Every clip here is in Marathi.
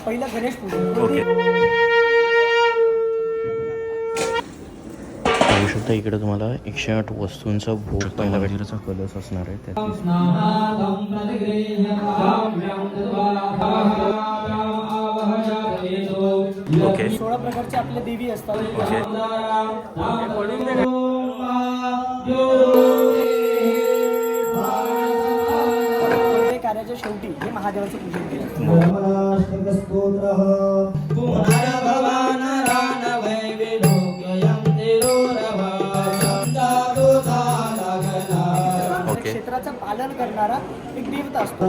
पहिलं गणेश पूजन. ओके. बघू शकता इकडे तुम्हाला 108 वस्तूंचा भोग पहिला मंदिराचा कलश असणार आहे त्यात. ओके. 16 प्रकारचे आपल्या देवी असतात. ओके. कार्याच्या शेवटी हे महादेवाचं पूजन केलं. क्षेत्राचं पालन करणारा एक देवता असतो.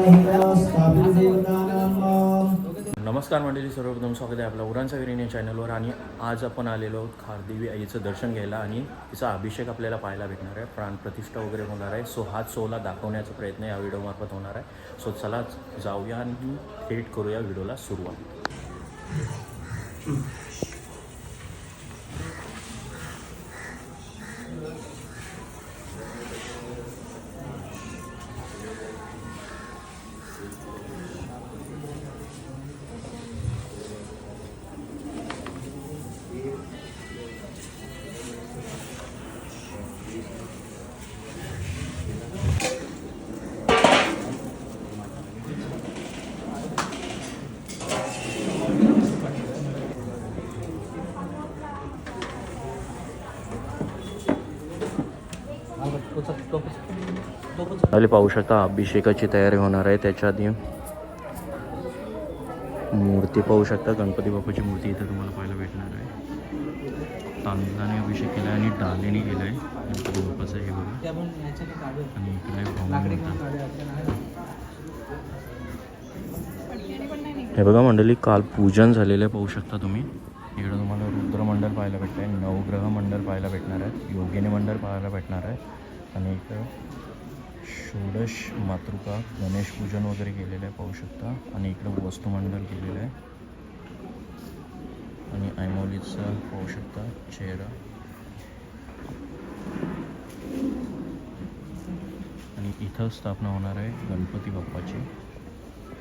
नमस्कार मंडळी, सर्वप्रथम स्वागत आहे आपला उरांचा विरीन या चॅनलवर. आणि आज आपण आलेलो आहोत खारदेवी आईचं दर्शन घ्यायला आणि तिचा अभिषेक आपल्याला पाहायला भेटणार आहे. प्राणप्रतिष्ठा वगैरे होणार आहे. सो हाच सोहळा दाखवण्याचा प्रयत्न या व्हिडिओमार्फत होणार आहे. सो चला जाऊया आणि थेट करूया व्हिडिओला सुरुवात. खाली पाहू शकता अभिषेकाची तयारी होणार आहे. त्याच्या आधी मूर्ती पाहू शकता. गणपती बाप्पाची मूर्ती इथे तुम्हाला पाहायला भेटणार आहे. तांदळाने अभिषेक केला आणि डालेने केला आहे गणपती बाप्पाचं. हे बघा. आणि इकडे हे बघा मंडळी, काल पूजन झालेलं पाहू शकता तुम्ही. इकडे तुम्हाला रुद्रमंडळ पाहायला भेटतं आहे. नवग्रह मंडळ पाहायला भेटणार आहे. योगिनी मंडळ पाहायला भेटणार आहे. आणि इकडं षोडश मातृका गणेश पूजन वगैरे केलेलं आहे पाहू शकता. आणि इकडं वस्तुमंडळ केलेलं आहे. आणि आयमोलीचा पाहू शकता चेहरा. आणि इथं स्थापना होणार आहे गणपती बाप्पाची.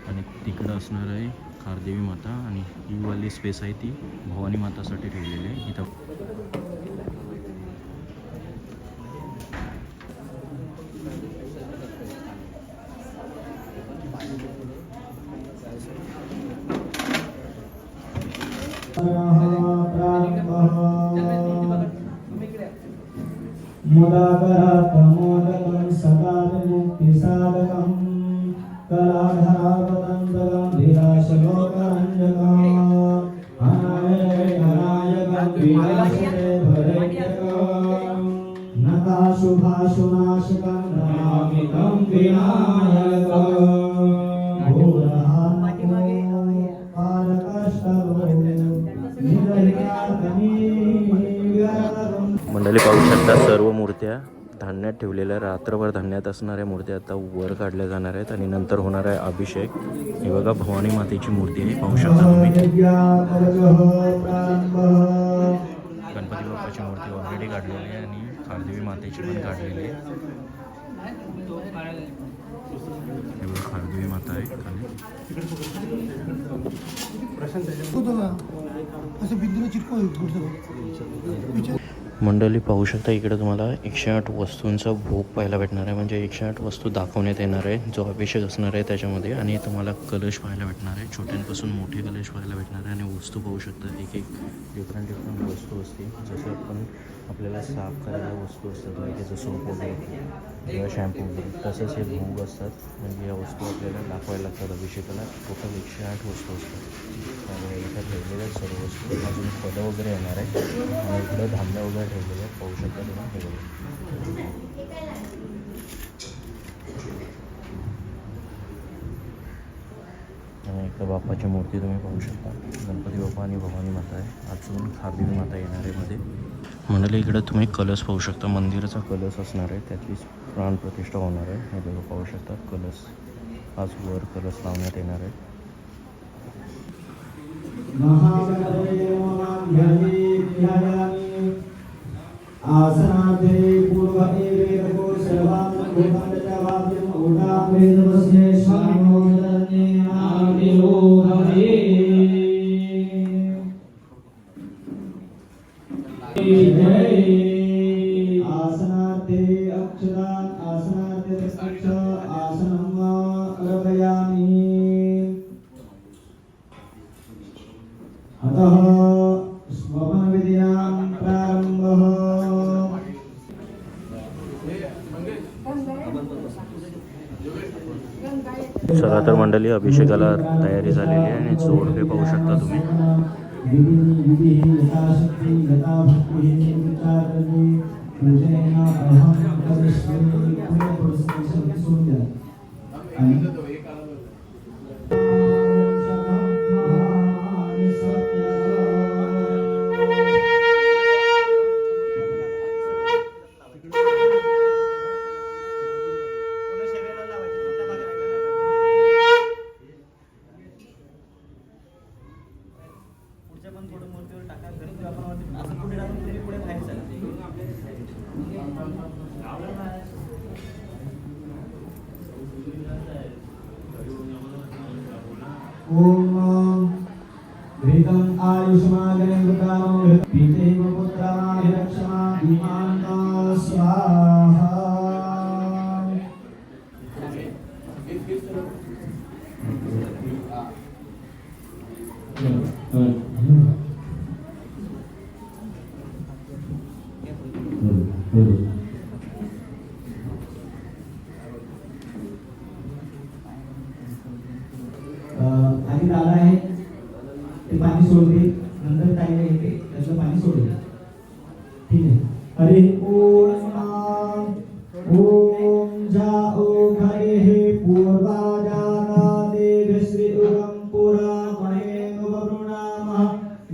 आणि तिकडं असणार आहे खारदेवी माता. आणि ही वाली स्पेस आहे ती भवानी मातासाठी ठेवलेली आहे. इथं मुदाकरतमोदकं सदा विमुक्तिसाधकं कलाधरावतंतकं विलासलोकरञ्जकं अनायकं विनाशते भरैकं नताशुभाशुनाशकं नमामितं विनायकं मंडळी पाहू शकता सर्व मूर्त्या धान्यात ठेवलेल्या. रात्रभर धान्यात असणाऱ्या मूर्त्या आता वर काढल्या जाणार आहेत आणि नंतर होणार आहे अभिषेक. हे बघा भवानी मातेची मूर्ती आहे पाहू शकता तुम्ही. गणपती बाप्पाची मूर्ती ऑलरेडी काढलेली आहे आणि खारदेवी मातेची पण काढलेली आहे. हे बघा खारदेवी माता आहे खाली. मंडळी पाहू शकता इकडे तुम्हाला 108 वस्तूंचा भोग पाहायला भेटणार आहे. म्हणजे 108 वस्तू दाखवण्यात येणार आहे जो अभिषेक असणार आहे त्याच्यामध्ये. आणि तुम्हाला कलश पाहायला भेटणार आहे. छोट्यांपासून मोठे कलश पाहायला भेटणार आहे. आणि वस्तू पाहू शकता एक डिफरंट वस्तू असते. जसं आपल्याला साफ करायला वस्तू असतात त्याचं सोप वगैरे किंवा शॅम्पू वगैरे, तसंच हे भोग असतात. म्हणजे या वस्तू आपल्याला दाखवायला लागतात अभिषेकाला. टोटल 108 वस्तू असतात. त्यामुळे इथं ठेवलेल्या सर्व वस्तू. अजून फळं वगैरे येणार आहे. आणि इकडं धान्य वगैरे ठेवलेलं आहे पाहू शकता तुम्ही. हे बघा आणि इकडं बाप्पाची मूर्ती तुम्ही पाहू शकता. गणपती बाप्पा आणि भवानी माता आहे. अजून खारदेवी माता येणार आहे मध्ये. मंडळी इकडे तुम्ही कलश पाहू शकता. मंदिराचा कलश असणार आहे. त्यातली प्राणप्रतिष्ठा होणार आहे. हे बघा पाहू शकता कलश. आज वर कलश लावण्यात येणार आहे. आसनादे पूर्व एवेको सर्वान् उदावेद वस्ने स्वामिनो दन्ने आविलो हरे अतः स्वपनविधिनां प्रारम्भः चला तर मंडळी अभिषेकाला तयारी झालेली आहे आणि जोडपे पाहू शकता तुम्ही. पण थोडं मूर्तीवर टाका घरी किंवा आपण वरती असं पुढे टाकून तुम्ही पुढे बाहेर चला. ओम ह्रीतं आयुष्मागणं वृतानो पीतेव पुत्राभिरक्षमा इमान्ता स्वाहा आधी दादा आहे ते पाणी सोडते नंतर ताईला येते त्याचं पाणी सोडते ठीक आहे हरे ओम ओम जाओ घरे हे पूर्वा जानादे श्री उगम पुरा महे वरुणाम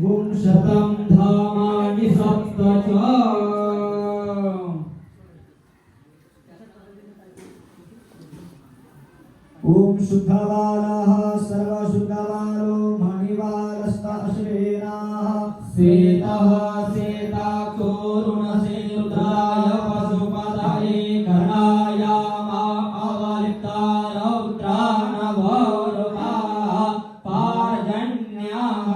गुम शतम धामानि सप्तच ओम शुद्धवालः सर्वशुद्धवालो मणिवालस्त अश्वेनाः सेतः सेताक्षोरुणसे रुद्राय पशुपतये कर्णाय मा अवलिप्ता रौद्रानवरुकाः पार्जन्याः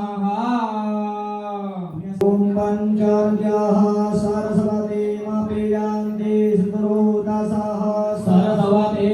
ओम पंचर्यः सरस्वतीमपि यान्ति सुतरोदसः सरस्वती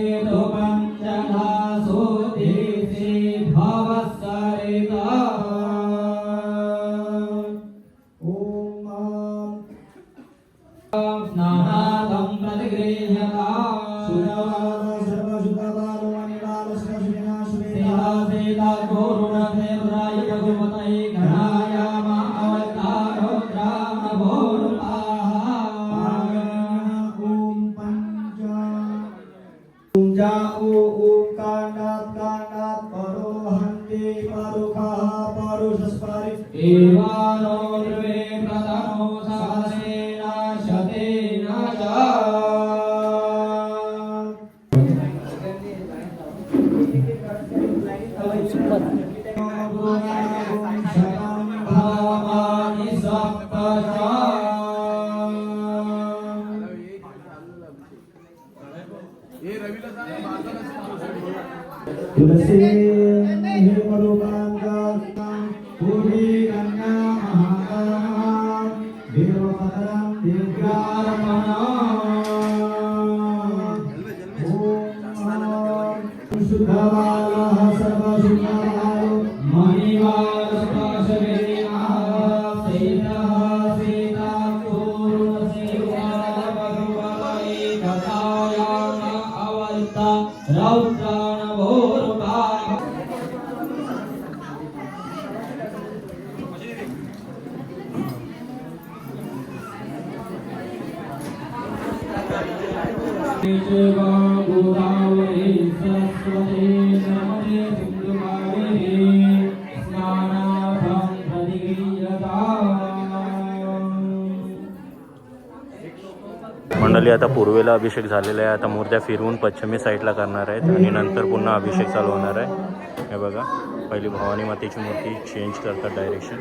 एवानो द्रवे प्रथमो सासेन शतेन च भावानि सप्तच तुलसी हे मरुमांगा पूर्वी गंगा महाकाम देवपदरं दिव्यारमणा ओम शुद्धवालः सर्वशुद्धवालो मणिवालस्ताशवेनः सेतः सेतापूर्णसेवालभगवते कथायाम अवलिप्ता रौद्रानवोरुकाः गोदावरी सरस्वती नर्मदे सिंधु कावेरी स्नानार्थं प्रतिगृह्यताम् मंडळी आता पूर्वेला अभिषेक झालेला आहे. आता मूर्त्या फिरवून पश्चिमी साईडला करणार आहेत आणि नंतर पुन्हा अभिषेक चालू होणार आहे. हे बघा पहिली भवानी मातेची मूर्ती चेंज करतात डायरेक्शन.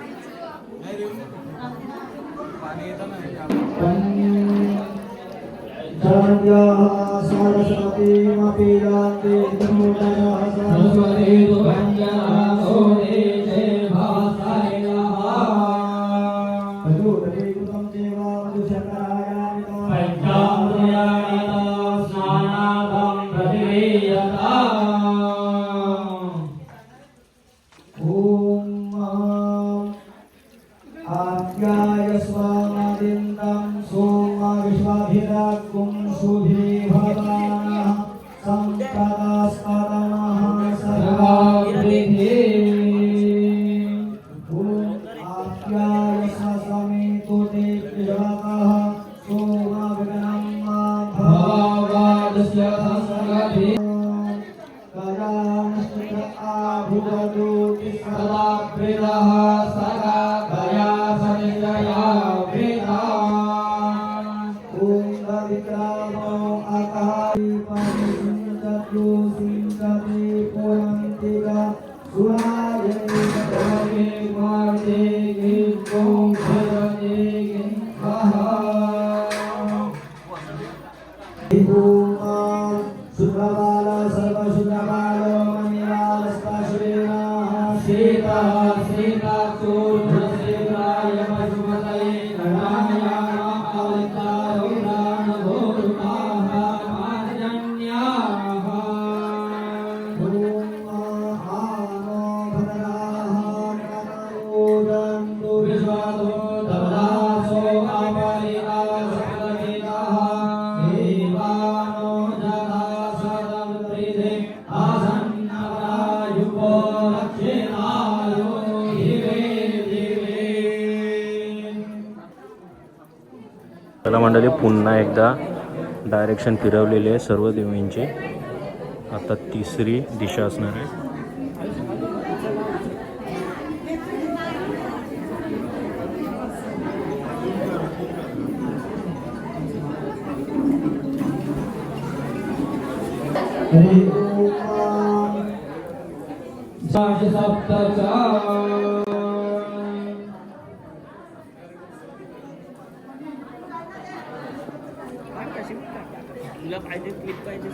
सरस्वतीमपि यान्ति सरस्वती वेदः सदा गया सनिजया वेदा ॐ विक्रामो आकाशे परिचिन्तु सिंहते पुरन्तिका सुराये भवे मार्गे गिर्गों भजते गिन्वः सुप्रबाला सर्वशुद्धबालो मणिरालस्पाशेना सीता सीता चोर्ध्वसेनाय पशुपतये गणायाः अवतारो दानवोरुताः मार्जन्याः आनो भद्राः नमोदन्तु विश्वासो दवदासो अपरिदासपदवेदाः देवानो जथा सदमृते आसन्नवरायुपो रक्षेणायो दिवे दिवे चला मंडळी, पुन्हा एकदा डायरेक्शन फिरवलेली आहे सर्व देवींची. आता तिसरी दिशा असणार आहे. हरि ओम सप्तचा तुला पाहिजे क्लिप पाहिजे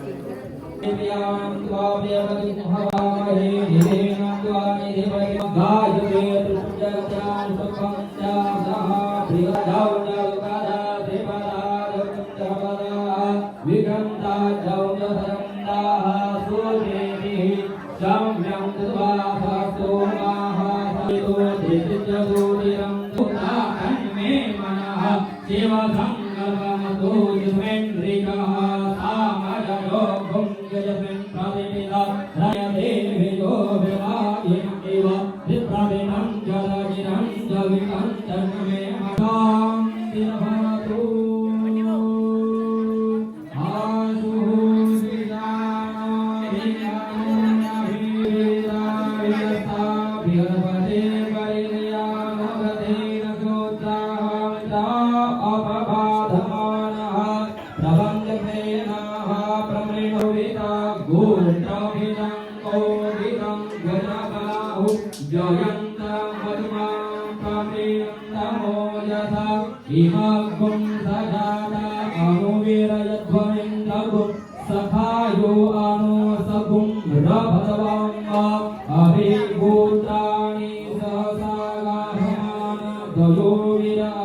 सखायो अनु सकुं रभतवांगा अभिभूतानि सहसागाहमान दयो विरः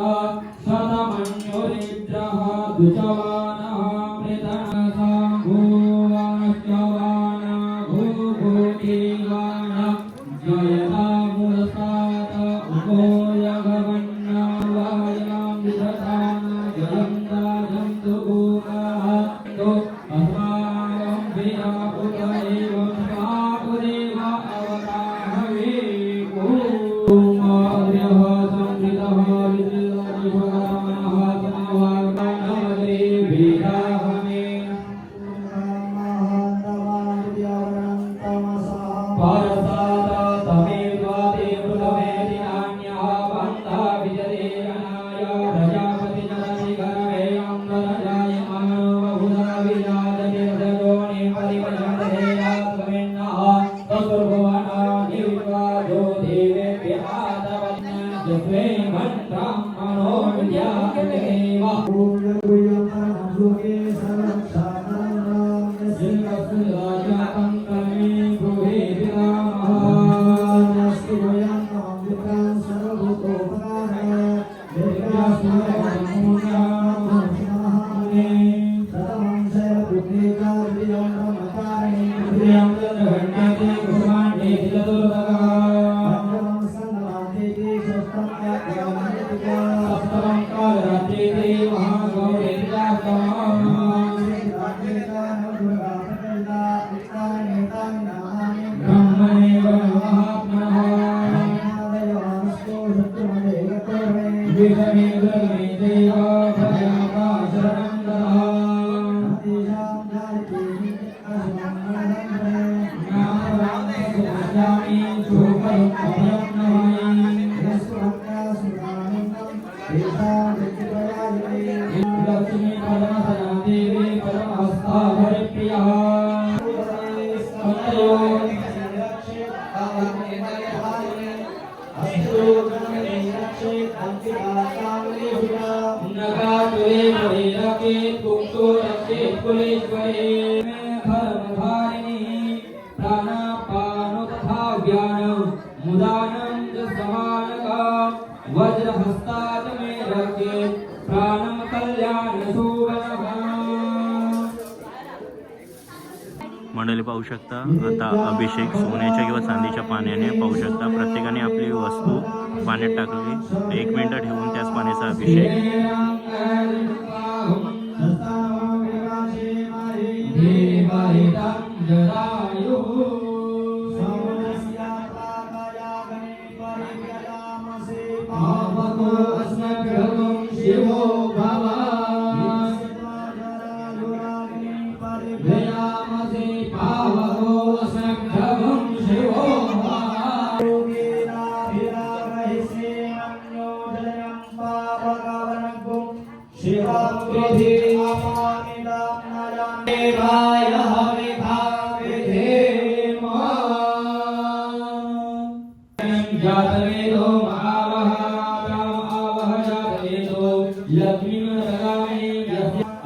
शतमन्युरिद्रः दुचवानः मृतनसा भुवनश्चवान भूभूतिवान जयता मूलसात उभोयगवन्ना वायनां विदधान जयन्ता जन्तु भूमः अस्माकं वीरा उदयैव स्वापुदेव अवतारवे ॐ अग्र्यः संवृतः विद्युतः समावागमनमग्रे वीराहमे परसाद तमेवाते मृतमेति नान्यः पन्था विजते अनाय प्रजापति जननि करवे अम्बरजाय मानवबहुधा विराजते रजोनि परिवजन्ते आत्मविन्नः तत्पुर्भुवना निविद्वादो देवेभ्यः तवन्यजस्वे मन्त्रं मनोविद्यादेव Namo अस्तु गणपते रक्षे अंतिका कामलेशुरा नगा तुले मुरे रखे कुक्तो रक्षे कुलेश्वरे धर्मधारिणी प्राणापानो तथा ज्ञानं मुदानं च समानकं वज्रहस्तात् मे रक्षे प्राणं कल्याणशोभनः। मंडळी पाहू शकता आता अभिषेक सोन्याच्या किंवा चांदीच्या पाण्याने पाहू शकता प्रत्येकाने आपली वस्तू पाण्यात टाकली 1 मिनिट ठेवून त्याच पाण्याचा अभिषेक जातवेदो महावह जातवेदो लक्ष्मीर्गामे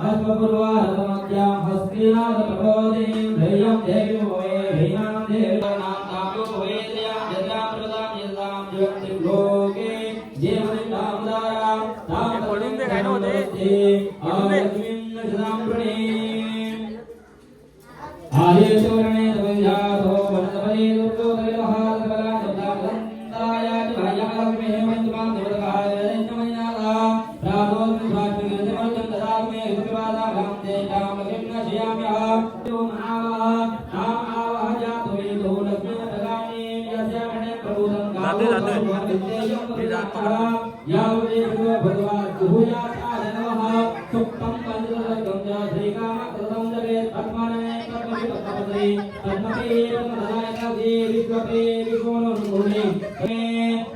अल्पपूर्वारतमद्यां हस्तिनाथ प्रबोधिनीं धैर्यं देव्यो वे भैनां देवनां ताप्यो भवेद्यां जत्रां प्रदां यदां जगति लोके जेवति नामदारां तां पडून दे काय होते लक्ष्मीं सदां प्रणेम आये सुवर्णे तवजातो वनस्पति दुर्गो तविलहार तवला जब्दाय भायालक्ष्मी हेमंतमां देवताय रजतमयनादा प्रादों स्वास्ति देवतं ददामि विवादा भक्ते काम किन्न श्याम्यः तो महावा नाम आवह जातो वेदो लक्ष्मी प्रदाने यस्य मणे प्रभुतं गावो यावदे भगवान् जुहुयाता नमः सुक्तं पंचरत्नं च श्रीकाम कृतं जगे पद्मने पद्मपदे पद्मपे पद्मदायकदे विश्वपे विश्वनुगुणे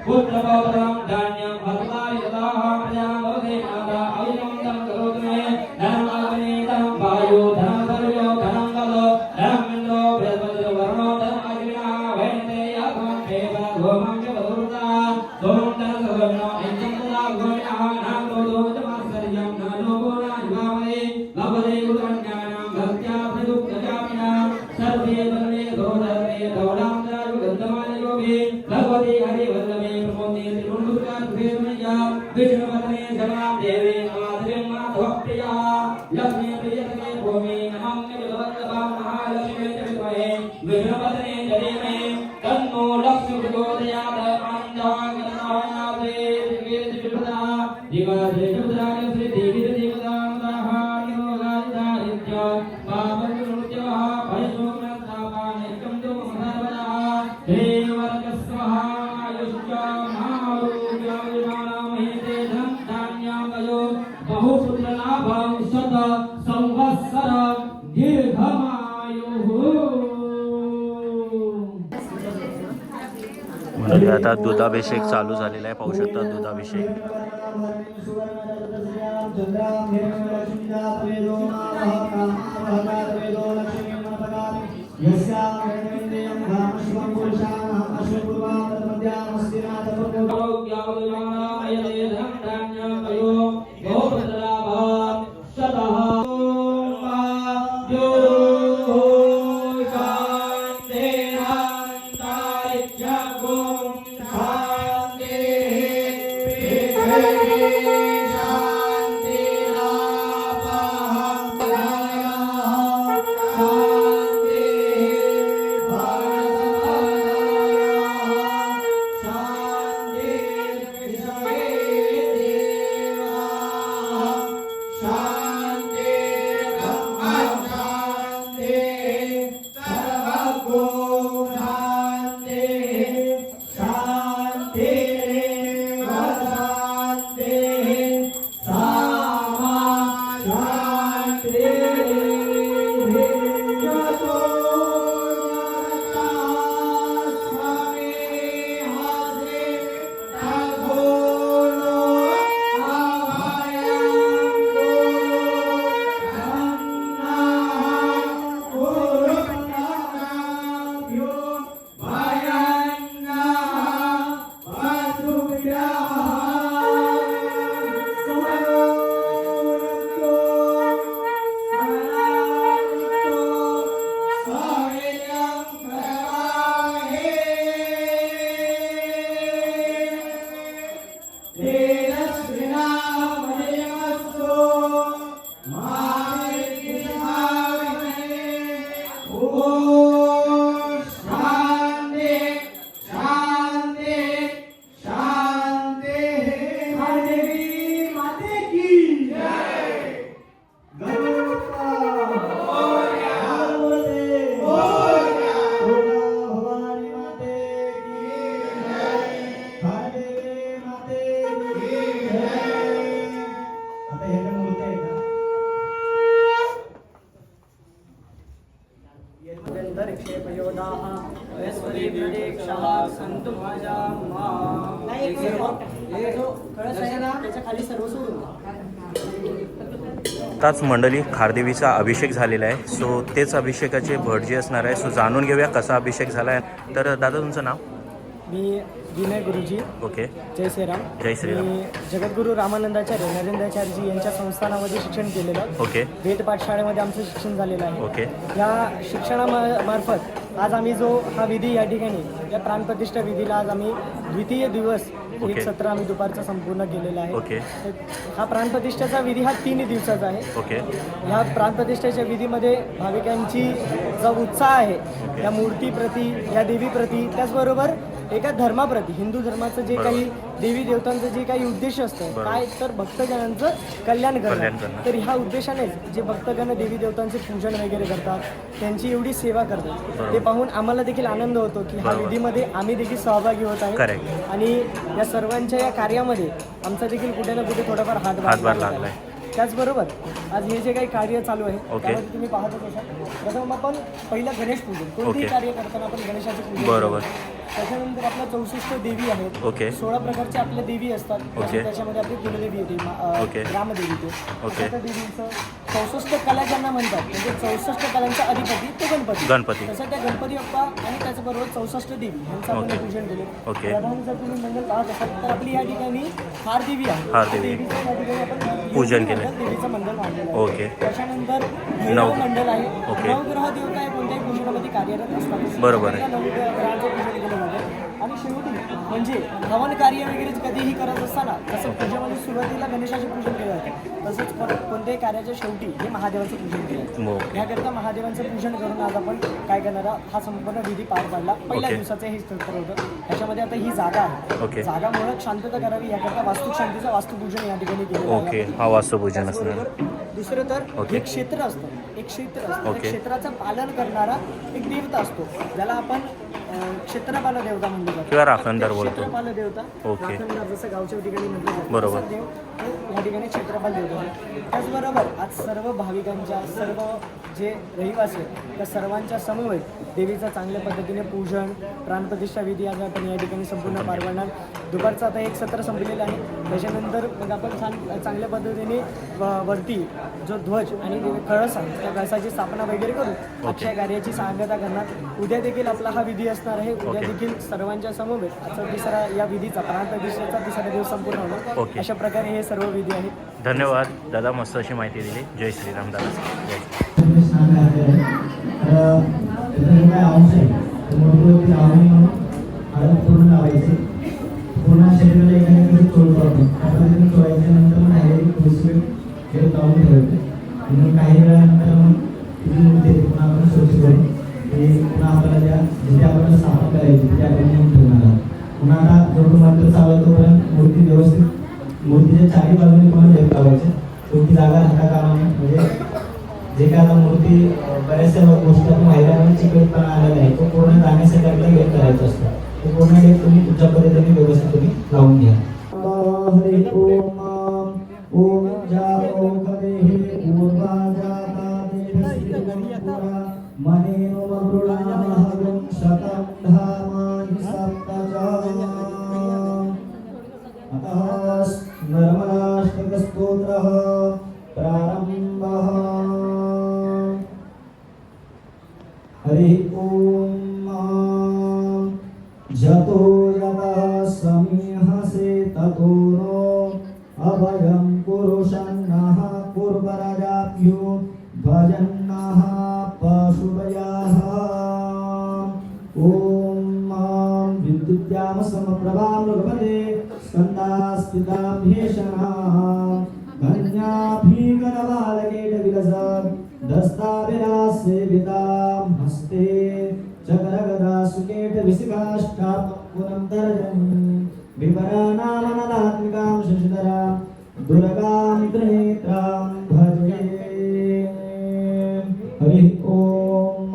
पुत्रपौत्रं धान्यं फलदाय ददाहं प्रजापते माता अविनं तं करोतु मे धनमागने धनं वायो धनं सर्वो धनं बलो धनं इन्द्रो बृहस्पतिर् वर्णो धनं अग्निना वैनते यात्मं देव गोमं च वदुर्ता गोमं धनं सर्वो ऐक्यं तदा गोमिनः नाम लोदो च मात्सर्यं न लोभो न युगामहे लभते गुरुकन्यानां भक्त्या प्रयुक्तजामिना सर्वे धर्मे धोधर्मे धौडान्तराजु गन्धमानयोगे भगवती हरिवल्लभे प्रमोदे त्रिपुण्डुका सुखेर्मया विष्णुपत्ने शरणां देवे माधुर्यं माधवप्रिया लक्ष्मी प्रियतमे भूमि नमामि भगवद्भक्तां महालक्ष्मी च विद्महे विष्णुपत्ने च धीमहि तन्नो लक्ष्मी प्रचोदयात् आनन्दागतनाथे श्रीकीर्तिविप्रदा दिवाश्रेष्ठपुत्राय श्रीदेवीदेवतामदाः योगादिदारित्य पापविमुच्यवः भयशोकनस्तापानेकं तु महर्वदाः देवरजस्वः आयुष्य महारोग्यविमानमहेते धनं धान्यामयो बहुपुत्रलाभं शत संवत्सर दीर्घमायुः। मंडळी आता दुधाभिषेक चालू झालेला आहे पाहू शकता दुधाभिषेक जो कळस आहे ना त्याच्या खाली सर्व सोडून द्या. आताच मंडळी खारदेवीचा अभिषेक झालेला आहे. सो तेच अभिषेकाचे भट जे असणार आहे. सो जाणून घेऊया कसा अभिषेक झाला आहे. तर दादा तुमचं नाव? मी विनय गुरुजी. ओके. जय श्रीराम. जय श्रीराम. मी जगद्गुरू रामानंदाचार्य नरेंद्राचार्यजी यांच्या संस्थानामध्ये शिक्षण केलेलं. ओके. भेट पाठशाळेमध्ये आमचं शिक्षण झालेलं आहे. ओके. या शिक्षणामार्फत आज आम्ही जो हा विधी या ठिकाणी या प्राणप्रतिष्ठा विधीला आज आम्ही द्वितीय दिवस ओके. एक सत्र आम्ही दुपारचं संपूर्ण केलेलं आहे. ओके. हा प्राणप्रतिष्ठेचा विधी हा 3 दिवसाचा आहे. ओके. ह्या प्राणप्रतिष्ठेच्या विधीमध्ये भाविकांची जो उत्साह आहे या मूर्तीप्रती या देवीप्रती त्याचबरोबर एका धर्माप्रती हिंदू धर्माचं जे काही देवी देवतांचं जे काही उद्देश असतं काय तर भक्तजनांचं कल्याण करणं. तर ह्या उद्देशानेच जे भक्तगण देवी देवतांचे पूजन वगैरे करतात त्यांची एवढी सेवा करतात ते पाहून आम्हाला देखील आनंद होतो की ह्या विधीमध्ये आम्ही देखील सहभागी होत आहे आणि या सर्वांच्या या कार्यामध्ये आमचा देखील कुठे ना कुठे थोडाफार हातभार लागलाय. त्याचबरोबर आज हे जे काही कार्य चालू आहे त्यामध्ये तुम्ही पाहतच असाल. प्रथम आपण पहिलं गणेश पूजन कोणतेही कार्य करताना आपण गणेशाचे पूजन बरोबर. त्याच्यानंतर आपल्या 64 देवी आहेत. 16 प्रकारच्या आपल्या देवी असतात. त्याच्यामध्ये आपली कुलदेवी येते ग्रामदेवी येते. त्या देवींचं 64 कला ज्यांना म्हणतात म्हणजे 64 कलांचा अधिपती तो गणपती. तसं त्या गणपती बाप्पा आणि त्याचबरोबर 64 देवी यांचं आपण पूजन केलं. प्रधान जर तुम्ही मंडळ पाहत असाल तर आपली या ठिकाणी हार देवी आहे. देवीचं या ठिकाणी आपण पूजन केलं. देवीचं मंडळ मांडलेलं आहे. त्याच्यानंतर भैरव मंडळ आहे. नवग्रह देवता कोणत्याही पूजनामध्ये कार्यरत असतात. बरोबर. नवग्रहांचं पूजन केलं जातं. आणि शेवटी म्हणजे हवन कार्य वगैरे कधीही करत असताना जसं पूजेमध्ये सुरुवातीला गणेशाचे पूजन केलं जातं तसंच कोणत्याही कार्याच्या शेवटी हे महादेवाचं पूजन केलं जातं. याकरिता महादेवांचं पूजन करून आज आपण काय करणार हा संपूर्ण विधी पार पाडला. पहिल्या दिवसाचं हे सत्र होतं. त्याच्यामध्ये आता ही जागा आहे. जागामुळे शांतता करावी याकरता वास्तू शांतीचं वास्तुपूजन या ठिकाणी केलं जातं. हा वास्तुपूजन असणार. दुसरं तर एक क्षेत्र असतं. एक क्षेत्राचं पालन करणारा एक देवता असतो ज्याला आपण क्षेत्रपाल देवता म्हणतो किंवा राखणदार बोलतो. क्षेत्रपाल देवता राखणदार जसं गावच्या ठिकाणी म्हटलं जातं बरोबर. देव या ठिकाणी क्षेत्रपाल देवता. त्याचबरोबर आज सर्व भाविकांच्या सर्व जे रहिवासी आहेत त्या सर्वांच्या समवेत देवीचं चांगल्या पद्धतीने पूजन प्राणप्रतिष्ठा विधी आज आपण या ठिकाणी संपूर्ण पार पाडणार. दुपारचं आता एक सत्र संपलेलं आहे. त्याच्यानंतर मग आपण चांगल्या पद्धतीने वरती जो ध्वज आणि कळस आहे त्या कळसाची स्थापना वगैरे करू अक्षय कार्याची सांगता करणार. उद्या देखील आपला हा विधी असणार आहे. उद्या देखील सर्वांच्या समवेत आजचा तिसरा या विधीचा प्राणप्रतिष्ठेचा तिसरा दिवस संपूर्ण होणार. अशा प्रकारे हे सर्व विधी आहेत. धन्यवाद दादा, मस्त अशी माहिती दिली. जय श्रीराम दादा. पूर्ण शरीराला एखाद्या चोळतो आपण चोळायच्या नंतर हे लावून ठेवायचं. म्हणून काही वेळानंतर मग ते पुन्हा आपण स्वच्छ करून ते पुन्हा आपल्याला ज्या जिथे आपल्याला स्थापन करायची तिथे आपण नेऊन ठेवणार आहोत. पुन्हा आता जोडून मात्र चालू तोपर्यंत मूर्ती व्यवस्थित मूर्तीच्या चारी बाजूने पण देव लावायचे. कोणती जागा राहता कामा नये. म्हणजे जे काय आता मूर्ती बऱ्याचशा गोष्टी आपण बाहेर चिकटपणा आलेला आहे तो पूर्ण जाण्यासाठी आपल्याला वेळ करायचा असतो. ते पूर्ण वेळ तुम्ही तुमच्या पद्धतीने व्यवस्थित तुम्ही लावून घ्या. हरे ओम ओम जाओ खदेहि पूर्वा जाता देवसिद्धपुरा मनेनो मरुणाहं शतं धामानि सप्तजा. अतः नर्मदाष्टकस्तोत्रः प्रारम्भः. हरि ओम जतो यतः समीहसे ततो नो अभयं पुरुषन्नः पूर्वराजाभ्यो भजन्नः पशुभयाः. ॐ विद्युद्याम समप्रभां मृगपदे स्कन्दास्तितां भेषणां कन्याभिगणबालकेटविलसं दस्ताभिरासेवितां हस्ते चक्रगदा सुकेटविशिखाष्टापुरं तर्जनीं विवरनामनदात्मिकां शशिधरां दुर्गां त्रिनेत्रां भजे. हरि ओम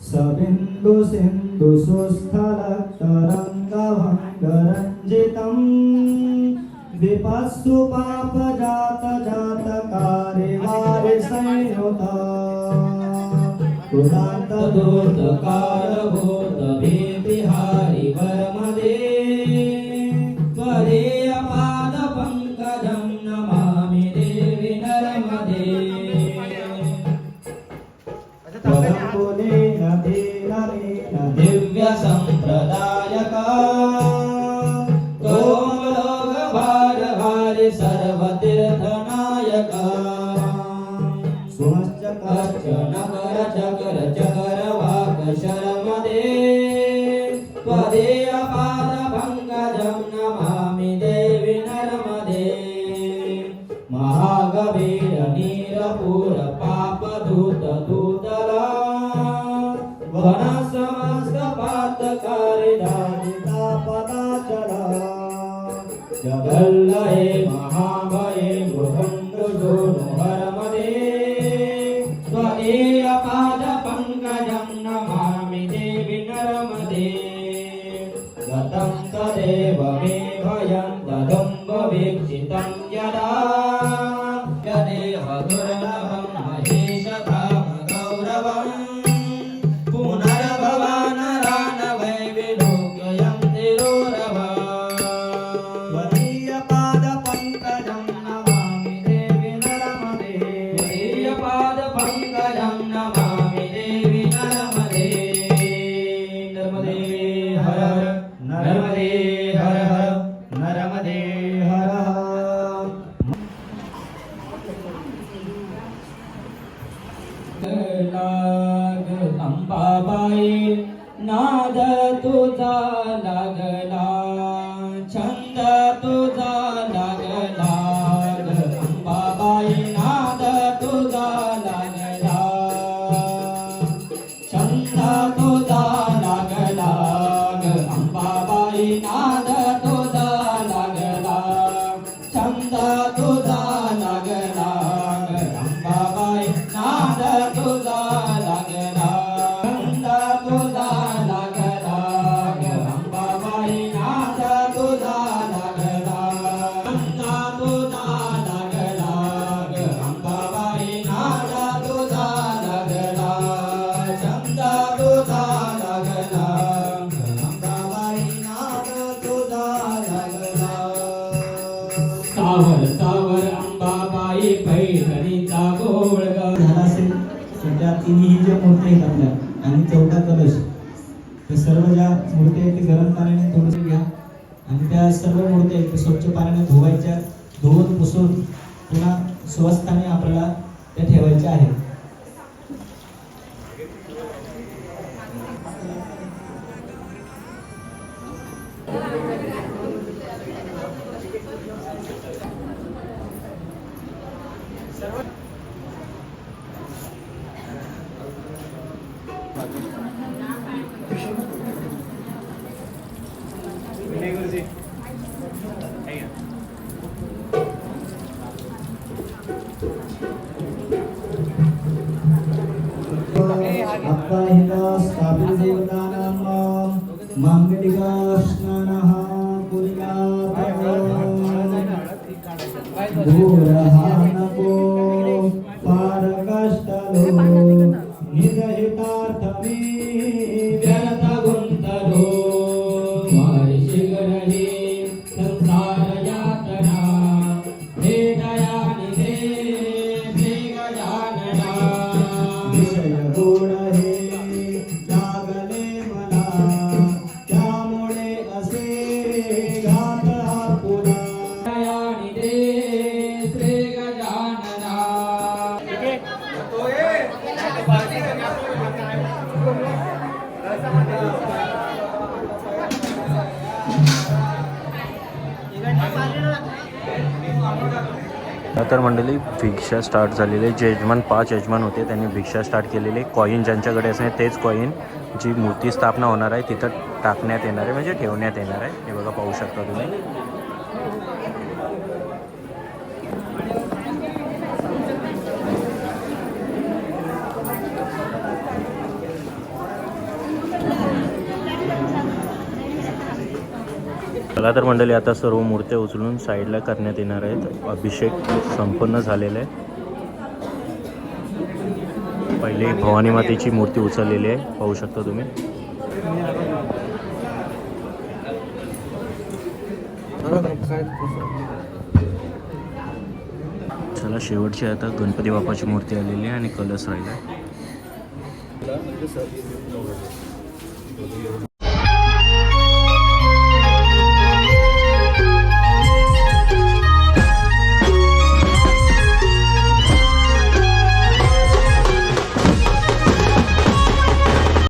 सबिन्दु सिन्धु सुस्थलतरङ्गभङ्गरञ्जितं विपस्सु पापजातजातकारिवारि संयुता कृतान्तदूर्तकारभूतभीतिहारि वरमदे त्वदीयपादपङ्कजं नमामि देवि नर्मदे महागभीरनीरपूरपापदूतदूतला वनसमस्तपातकारिदादितापदाचला जगल्लये महाभये मृदुङ्गजोनुहरमदे त्वदीयपादपङ्कजं नमामि देवि नर्मदे गतं तदेव मे भयं ददम्बवीक्षितं यदा यदेह दुर्लभं महेशधाम गौरवं पुनर्भवानरान वै विलोकयन्ति रोरवा त्वदीयपादपङ्कजं नमामि देवि नर्मदे त्वदीयपादपङ्कजं नमामि देवि नर्मदे नर्मदे हर हर नर्मदे हर हर नर्मदे हर हर लाग अंबाबाई नाद तुझा लागला छंद तुझा लागला अंबाबाई नाद तुझा लागला छंद तुझा लागला अंबाबाई नाद तुझा लागला छंद तुझा लागला अंबाबाई नाद तुझा लागला छंद तुझा लागला अंबाबाई नाद तुझा लागला छंद तुझा लागला अंबाबाई नाद तुझा लागला छंद तुझा लागला अंबाबाई नाद तुझा लागला सावर सावर अंबाबाई पैठणीचा गोळ झाला असेल तर त्या तिन्ही ज्या मूर्ती आहेत आपल्या आणि चौथा कलश त्या सर्व ज्या मूर्ती आहेत ते गरम पाण्याने थोडंसं घ्या आणि त्या सर्व मूर्ती आहेत ते स्वच्छ पाण्याने धुवायच्या धुवून पुसून पुन्हा स्वस्थानी आपल्याला त्या ठेवायच्या आहेत व्यर्थ गुंतलो मारिशी गरही संसार यातना हे दयानिधे हे गजानना विषय गोड हे लागले मला त्यामुळे असे घात हा पुरा दयानिधे श्री गजानना तर मंडळी भिक्षा स्टार्ट झालेली आहे. जे यजमान 5 यजमान होते त्यांनी भिक्षा स्टार्ट केलेली आहे. कॉईन ज्यांच्याकडे असेल तेच कॉईन जी मूर्ती स्थापना होणार आहे तिथं टाकण्यात येणार आहे म्हणजे ठेवण्यात येणार आहे. हे बघा पाहू शकता तुम्ही. चला तर मंडळी आता सर्व मूर्त्या उचलून साईडला करण्यात येणार आहेत. अभिषेक संपन्न झालेला आहे. पहिले भवानी मातेची मूर्ती उचललेली आहे पाहू शकता तुम्ही. चला शेवटची आता गणपती बाप्पाची मूर्ती आलेली आहे आणि कलश राहिला.